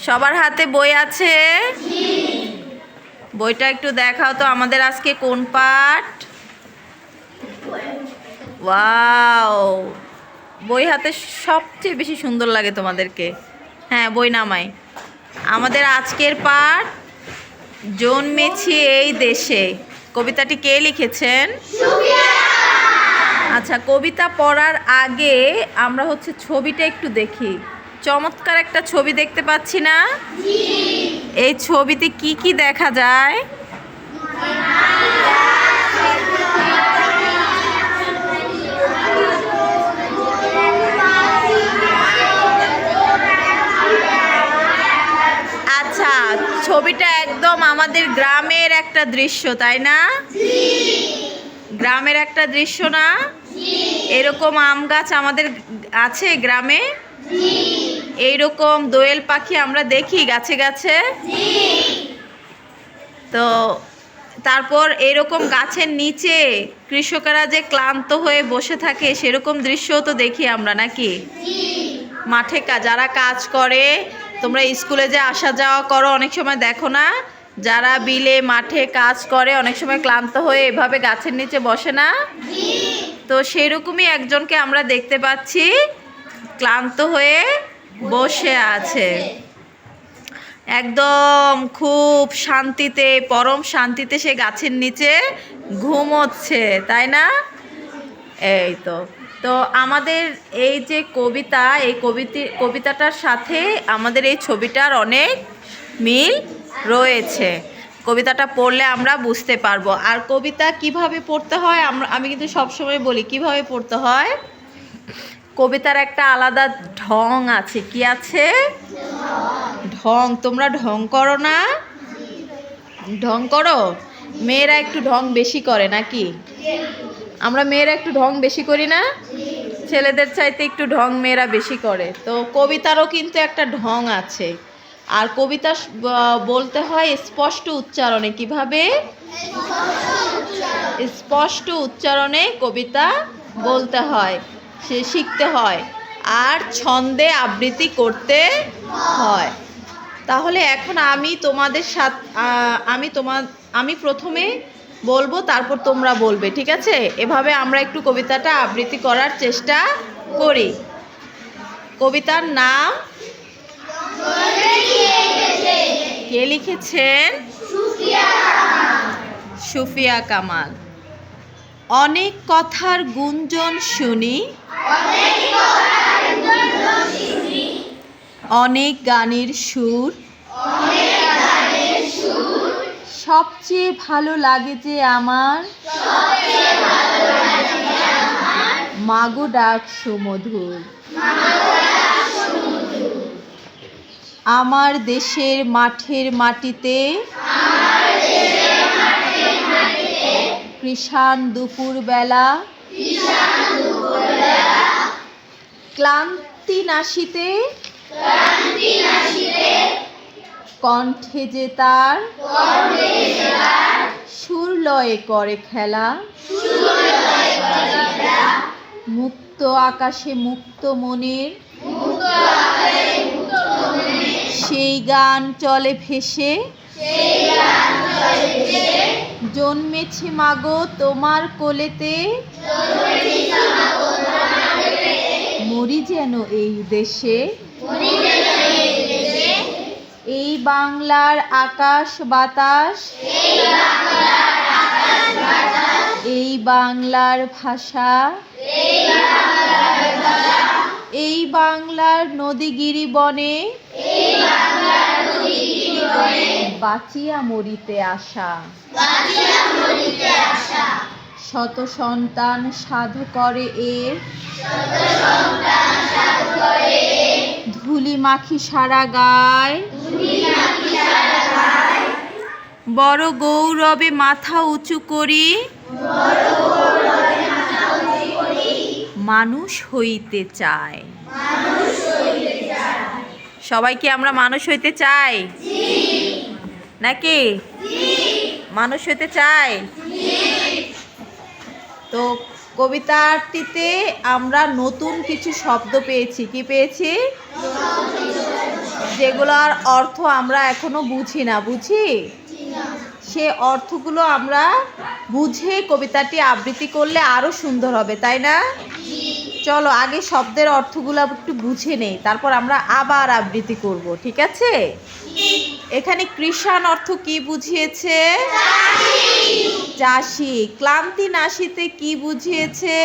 সবার হাতে বই আছে? বইটা একটু দেখাও তো আমাদের আজকে কোন পাঠ? ওয়াও, বই হাতে সবচেয়ে বেশি সুন্দর লাগে তোমাদেরকে। হ্যাঁ, বই নামাই। আমাদের আজকের পাঠ জন্মেছি এই দেশে। কবিতাটি কে লিখেছেন? আচ্ছা, কবিতা পড়ার আগে আমরা ছবিটা একটু দেখি। চমৎকার একটা ছবি দেখতে পাচ্ছি না? এই ছবিতে কি কি দেখা যায়? আচ্ছা, ছবিটা একদম আমাদের গ্রামের একটা দৃশ্য, তাই না? গ্রামের একটা দৃশ্য না? এরকম আম গাছ আমাদের আছে গ্রামে? এইরকম দোয়েল পাখি আমরা দেখি গাছে গাছে? তো তারপর এরকম গাছের নিচে কৃষকেরা যে ক্লান্ত হয়ে বসে থাকে সেরকম দৃশ্যও তো দেখি আমরা, নাকি? মাঠে যারা কাজ করে, তোমরা স্কুলে যে আসা যাওয়া করো অনেক সময় দেখো না, যারা বিলে মাঠে কাজ করে অনেক সময় ক্লান্ত হয়ে এভাবে গাছের নিচে বসে না? তো সেরকমই একজনকে আমরা দেখতে পাচ্ছি, ক্লান্ত হয়ে বসে আছে, একদম খুব শান্তিতে, পরম শান্তিতে সে গাছের নিচে ঘুমোচ্ছে, তাই না? এই তো তো আমাদের এই যে কবিতা, এই কবিতাটার সাথে আমাদের এই ছবিটার অনেক মিল রয়েছে। কবিতাটা পড়লে আমরা বুঝতে পারবো। আর কবিতা কিভাবে পড়তে হয় আমি কিন্তু সবসময় বলি কিভাবে পড়তে হয়। কবিতার একটা আলাদা ঢং আছে। কি আছে? ঢং। তোমরা ঢং করো না? ঢং করো? মেয়েরা একটু ঢং বেশি করে নাকি? আমরা মেয়েরা একটু ঢং বেশি করি না? ছেলেদের চাইতে একটু ঢং মেয়েরা বেশি করে। তো কবিতারও কিন্তু একটা ঢং আছে। আর কবিতা বলতে হয় স্পষ্ট উচ্চারণে। কিভাবে? স্পষ্ট উচ্চারণে কবিতা বলতে হয়, সে শিখতে হয়, আর ছন্দে আবৃত্তি করতে হয়। তাহলে এখন আমি তোমাদের সাথে আমি প্রথমে বলবো, তারপর তোমরা বলবে, ঠিক আছে? এভাবে আমরা একটু কবিতাটা আবৃত্তি করার চেষ্টা করি। কবিতার নাম কে লিখেছেন? সুফিয়া কামাল। অনেক কথার গুঞ্জন শুনি, অনেক গানের সুর, সবচেয়ে ভালো লাগে যে আমার মাগো ডাক সুমধুর। আমার দেশের মাঠের মাটিতে কৃষাণ দুপুরবেলা ক্লান্তি নাশিতে কণ্ঠে যে তার সুর লয়ে করে খেলা। মুক্ত আকাশে মুক্ত মনের সেই গান চলে ভেসে। জন্মেছে মাগো তোমার কোলেতে, মরি যেন এই দেশে। এই বাংলার আকাশ বাতাস, এই বাংলার ভাষা, এই বাংলার নদীগিরি বনে বাঁচিয়া মরিতে আসা। শত সন্তান সাধু করে এর ধুলি মাখি সারা গায়। বড় গৌরবে মাথা উঁচু করি মানুষ হইতে চায়। সবাই কি আমরা মানুষ হইতে চাই নাকি? মানুষ হইতে চাই। তো কবিতাটিতে আমরা নতুন কিছু শব্দ পেয়েছি। কি পেয়েছি? যেগুলোর অর্থ আমরা এখনো বুঝি না, বুঝি? সে অর্থগুলো আমরা বুঝে কবিতাটি আবৃত্তি করলে আরো সুন্দর হবে, তাই না? চলো আগে শব্দের অর্থগুলো একটু বুঝে নেই, তারপর আমরা আবার আবৃত্তি করব, ঠিক আছে? এখানে কৃষাণ অর্থ কি বুঝিয়েছে? চাষি। ক্লান্তি নাশিতে কি বুঝিয়েছে?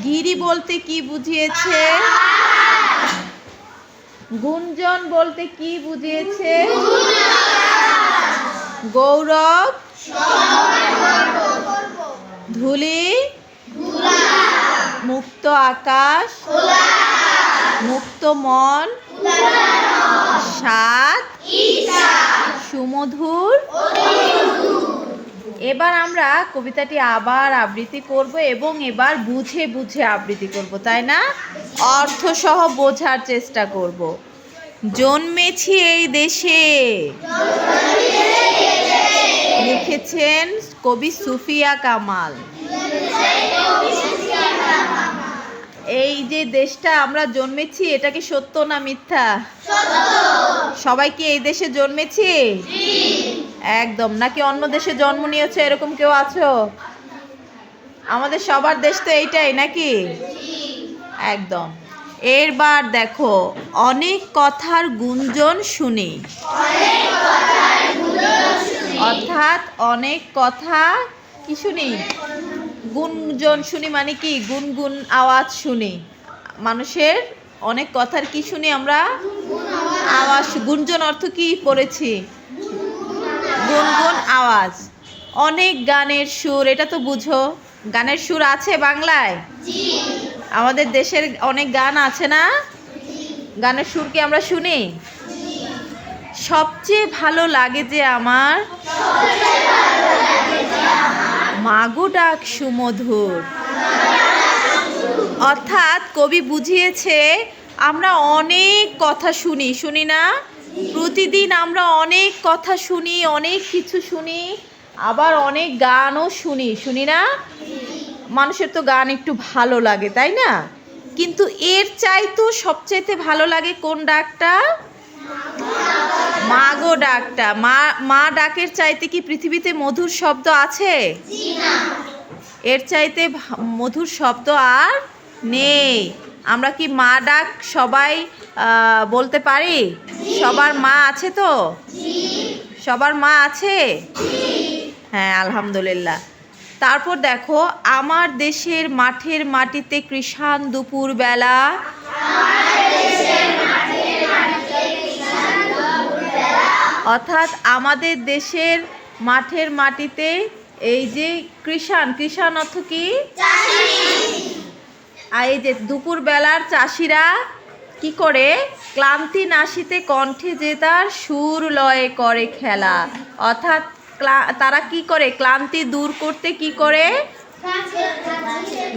গিরি বলতে কি বুঝিয়েছে? গুঞ্জন বলতে কি বুঝিয়েছে? গৌরব। ধূলি। মুক্ত আকাশ। মুক্ত মন। স্বাদ। সুমধুর। এবার আমরা কবিতাটি আবার আবৃত্তি করব এবং এবার বুঝে বুঝে আবৃত্তি করব, তাই না? অর্থ সহ বোঝার চেষ্টা করব। জন্মেছি এই দেশে, লিখেছেন কবি সুফিয়া কামাল। এই যে দেশটা আমরা জন্মেছি, এটা কি সত্য না মিথ্যা? সবাই কি এই দেশে জন্মেছি? একদম। নাকি অন্য দেশে জন্ম নিয়েছে, এরকম কেউ আছো? আমাদের সবার দেশ তো এইটাই, নাকি? একদম। এরবার দেখো, অনেক কথার গুঞ্জন শুনি। অর্থাৎ অনেক কথা কি শুনি? গুঞ্জন শুনি মানে কি? গুনগুন আওয়াজ শুনি। মানুষের অনেক কথার কি শুনি আমরা? আওয়াজ। গুঞ্জন অর্থ কি পড়েছি? গুনগুন আওয়াজ। অনেক গানের সুর, এটা তো বুঝো। গানের সুর আছে বাংলায়? আমাদের দেশের অনেক গান আছে না? গানের সুর কি আমরা শুনি? সবচেয়ে ভালো লাগে যে আমার মাগো ডাক সুমধুর। অর্থাৎ কবি বুঝিয়েছে আমরা অনেক কথা শুনি, শুনি না? প্রতিদিন আমরা অনেক কথা শুনি, অনেক কিছু শুনি, আবার অনেক গানও শুনি, শুনি না? মানুষের তো গান একটু ভালো লাগে, তাই না? কিন্তু এর চাইতেও সবচাইতে ভালো লাগে কোন ডাকটা? মা গো ডাকটা। মা ডাকের চাইতে কি পৃথিবীতে মধুর শব্দ আছে? এর চাইতে মধুর শব্দ আর নেই। আমরা কি মা ডাক সবাই বলতে পারি? সবার মা আছে তো? সবার মা আছে? হ্যাঁ, আলহামদুলিল্লাহ। তারপর দেখো, আমার দেশের মাঠের মাটিতে কৃষাণ দুপুর বেলা। অর্থাৎ আমাদের দেশের মাঠের মাটিতে এই যে কৃষাণ, কৃষাণ অর্থ কি? আর এই যে দুপুর বেলার চাষিরা কি করে? ক্লান্তি নাশিতে কণ্ঠে যে তার সুর লয়ে করে খেলা। অর্থাৎ তারা কি করে? ক্লান্তি দূর করতে কি করে?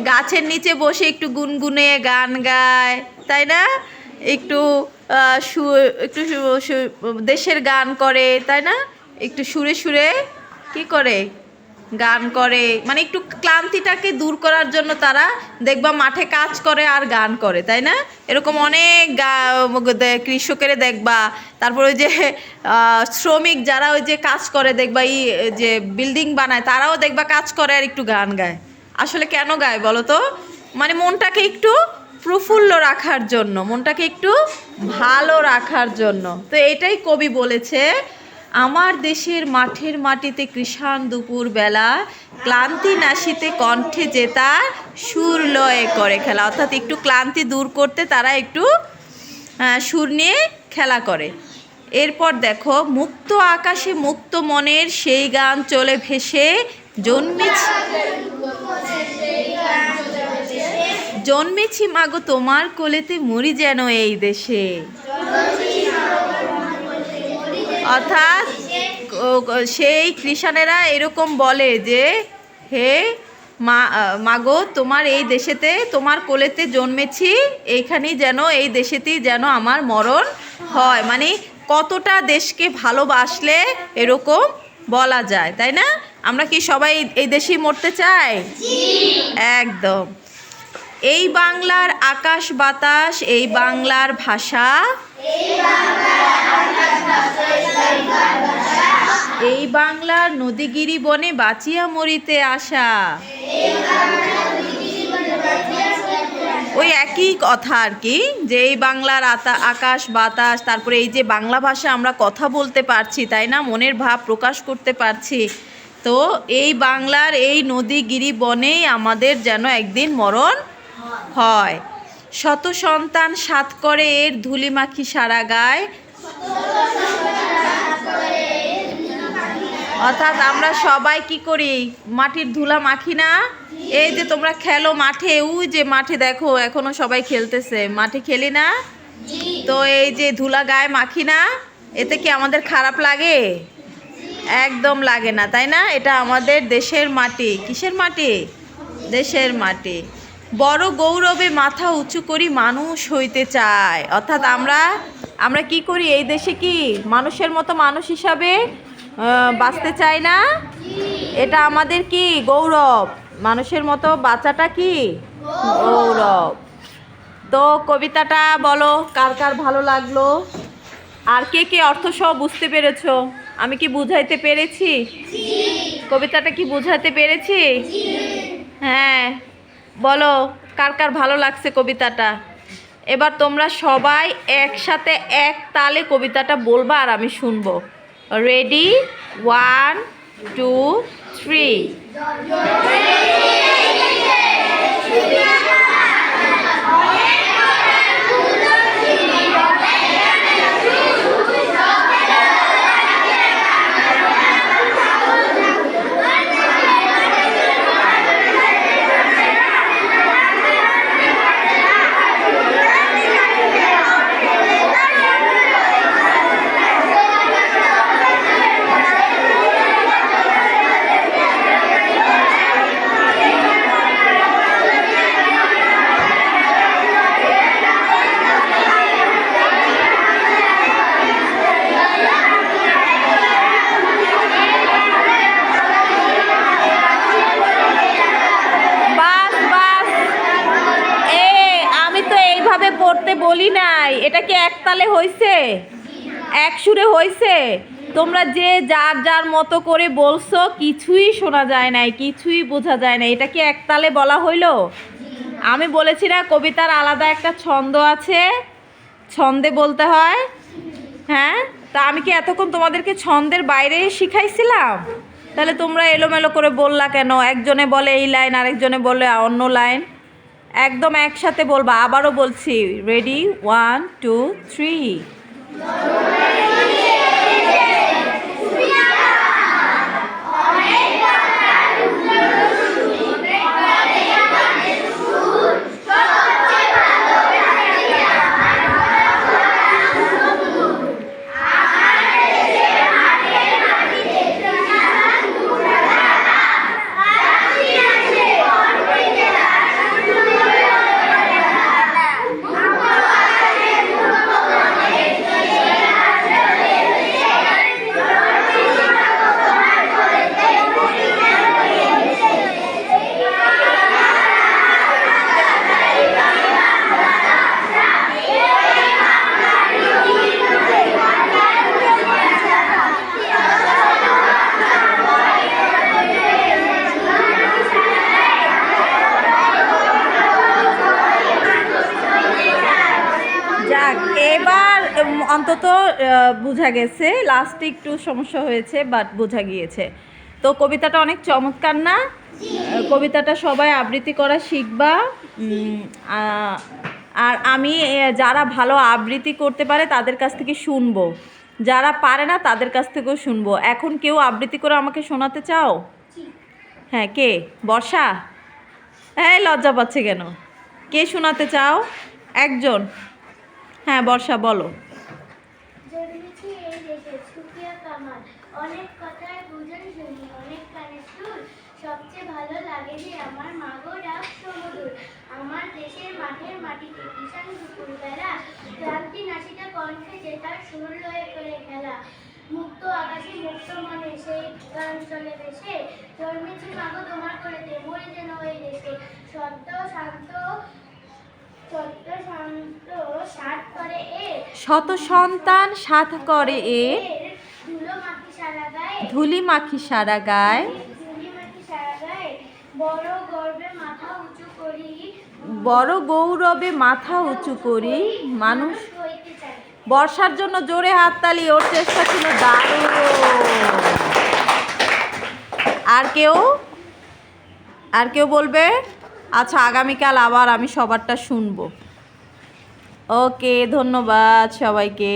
গাছের নিচে বসে একটু গুনগুনে গান গায়, তাই না? একটু একটু দেশের গান করে, তাই না? একটু সুরে সুরে কি করে? গান করে। মানে একটু ক্লান্তিটাকে দূর করার জন্য তারা দেখবা মাঠে কাজ করে আর গান করে, তাই না? এরকম অনেক কৃষকের দেখবা। তারপর ওই যে শ্রমিক যারা ওই যে কাজ করে দেখবা, যে বিল্ডিং বানায়, তারাও দেখবা কাজ করে আর একটু গান গায়। আসলে কেন গায় বলো তো? মানে মনটাকে একটু প্রফুল্ল রাখার জন্য, মনটাকে একটু ভালো রাখার জন্য। তো এটাই কবি বলেছে, আমার দেশের মাঠের মাটিতে কৃষাণ দুপুর বেলা, ক্লান্তি নাশিতে কণ্ঠে যে তার সুর লয়ে করে খেলা। অর্থাৎ একটু ক্লান্তি দূর করতে তারা একটু সুর নিয়ে খেলা করে। এরপর দেখো, মুক্ত আকাশে মুক্ত মনের সেই গান চলে ভেসে, জন্মেছি মাগো তোমার কোলেতে, মরি যেন এই দেশে। অর্থাৎ সেই কৃষাণেরা এরকম বলে যে, হে মাগো তোমার এই দেশেতে, তোমার কোলেতে জন্মেছি, এইখানেই যেন, এই দেশেতেই যেন আমার মরণ হয়। মানে কতটা দেশকে ভালোবাসলে এরকম বলা যায়, তাই না? আমরা কি সবাই এই দেশেই মরতে চাই? একদম। এই বাংলার আকাশ বাতাস, এই বাংলার ভাষা, এই বাংলার নদীগিরি বনে বাঁচিয়া মরিতে আসা। ওই একই কথা আর কি, যে এই বাংলার আকাশ বাতাস, তারপরে এই যে বাংলা ভাষা আমরা কথা বলতে পারছি, তাই না, মনের ভাব প্রকাশ করতে পারছি। তো এই বাংলার এই নদীগিরি বনেই আমাদের যেন একদিন মরণ হয়। শত সন্তান সাত করে এর ধুলি মাখি সারা গায়। অর্থাৎ আমরা সবাই কি করি, মাটির ধুলা মাখি না? এই যে তোমরা খেলো মাঠে, ওই যে মাঠে দেখো এখনো সবাই খেলতেছে, মাঠে খেলি না? তো এই যে ধুলা গায়ে মাখি না, এতে কি আমাদের খারাপ লাগে? একদম লাগে না, তাই না? এটা আমাদের দেশের মাটি। কিসের মাটি? দেশের মাটি। বড় গৌরবে মাথা উঁচু করি মানুষ হইতে চায়। অর্থাৎ আমরা কি করি এই দেশে, কি মানুষের মতো মানুষ হিসাবে বাঁচতে চাই না? এটা আমাদের কি গৌরব, মানুষের মতো বাঁচাটা কি গৌরব। তো কবিতাটা বলো কার কার ভালো লাগলো, আর কে কে অর্থ সহ বুঝতে পেরেছো? আমি কি বুঝাইতে পেরেছি? কবিতাটা কি বুঝাইতে পেরেছি? হ্যাঁ, বলো কার কার ভালো লাগছে কবিতাটা। এবার তোমরা সবাই একসাথে এক তালে কবিতাটা বলবা আর আমি শুনবো। রেডি? 1 2 3। পড়তে বলি নাই, এটা কি একতালে হইছে? এক সুরে হইছে? তোমরা যে যার যার মতো করে বলছো, কিছুই শোনা যায় নাই, কিছুই বোঝা যায় না। এটা কি একতালে বলা হইলো? আমি বলেছি না কবিতার আলাদা একটা ছন্দ আছে, ছন্দে বলতে হয়। হ্যাঁ, তা আমি কি এতক্ষণ তোমাদেরকে ছন্দের বাইরে শিখাইছিলাম? তাহলে তোমরা এলোমেলো করে বললা কেন? একজনে বলে এই লাইন, আরেকজনে বলে অন্য লাইন। একদম একসাথে বলবা। আবারও বলছি, রেডি? 1 2 3। এবার অন্তত বোঝা গেছে, লাস্টে একটু সমস্যা হয়েছে, বাট বোঝা গিয়েছে। তো কবিতাটা অনেক চমৎকার না? কবিতাটা সবাই আবৃত্তি করা শিখবা। আর আমি যারা ভালো আবৃত্তি করতে পারে তাদের কাছ থেকে শুনবো, যারা পারে না তাদের কাছ থেকেও শুনবো। এখন কেউ আবৃত্তি করে আমাকে শোনাতে চাও? হ্যাঁ, কে? বর্ষা? হ্যাঁ, লজ্জা পাচ্ছে কেন? কে শোনাতে চাও? একজন? হ্যাঁ, বর্ষা বলো। অনেক কথায় বুঝন শুনি, অনেক কানে সুর, সবচেয়ে ভালো লাগে যে আমার মাগো ডাক সমুদূর। আমার দেশের মাঠের মাটিতে কিষান দুপুর বেলা, ক্লান্তি নাসিটা কণ্ঠে যে তার সুর লয়ে করে খেলা। মুক্ত আকাশে মুক্ত মনে সেই গান চলে দেশে জন্মেছি মাগো তোমার করেতে মরি যেন এই দেশে সত্য শান্ত সাত করে শত সন্তান সাথ করে এ ধুলো মাখি সারা গায়ে ধুলি মাখি সারা গায় ধুলি মাখি সারা গায়ে বড় গর্বে মাথা উঁচু করি বড় গৌরবে মাথা উঁচু করি মানুষ হইতে চাই বর্ষার জন্য জোরে হাততালি, ওর চেষ্টা ছিল দারুণ। আর কেউ বলবে? আচ্ছা, আগামীকাল আবার আমি সবারটা শুনবো। ওকে, ধন্যবাদ সবাইকে।